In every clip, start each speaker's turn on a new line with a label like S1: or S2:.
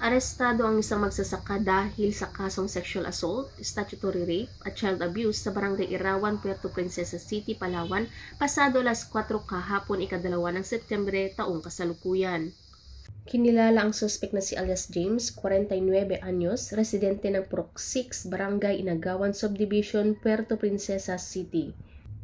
S1: Arestado ang isang magsasaka dahil sa kasong sexual assault, statutory rape at child abuse sa Barangay Irawan, Puerto Princesa City, Palawan, pasado alas 4 kahapon ika-2 ng Setyembre taong kasalukuyan. Kinilala ang suspect na si alias James, 49 anyos, residente ng Purok 6, Barangay Inagawan Subdivision, Puerto Princesa City.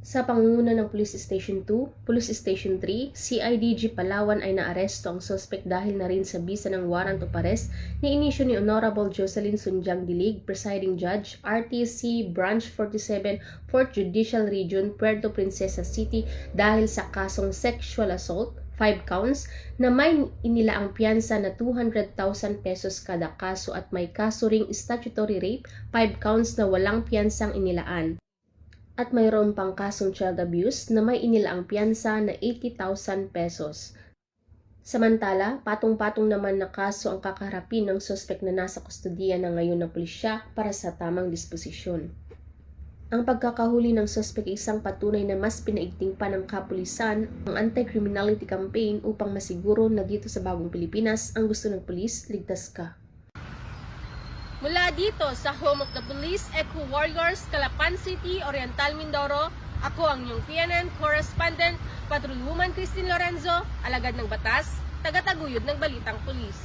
S1: Sa pangunguna ng Police Station 2, Police Station 3, CIDG Palawan ay naaresto ang suspect dahil na rin sa bisa ng warrant of arrest ni inisyu ni Honorable Jocelyn Sunjang Dilig, Presiding Judge, RTC Branch 47, 4th Judicial Region, Puerto Princesa City dahil sa kasong sexual assault, 5 counts, na may inilaang piyansa na 200,000 pesos kada kaso at may kaso ring statutory rape, 5 counts na walang piyansang inilaan. At mayroon pang kasong child abuse na may inilaang piyansa na 80,000 pesos. Samantala, patong-patong naman na kaso ang kakaharapin ng suspect na nasa kustodiya na ngayon ng pulisya para sa tamang disposisyon. Ang pagkakahuli ng suspect ay isang patunay na mas pinaigting pa ng kapulisan ang anti-criminality campaign upang masiguro na dito sa bagong Pilipinas ang gusto ng pulis, ligtas ka.
S2: Mula dito sa Home of the Police, Eco Warriors, Calapan City, Oriental Mindoro, ako ang iyong PNN Correspondent, Patrolwoman Christine Lorenzo, alagad ng batas, taga-taguyod ng Balitang Pulis.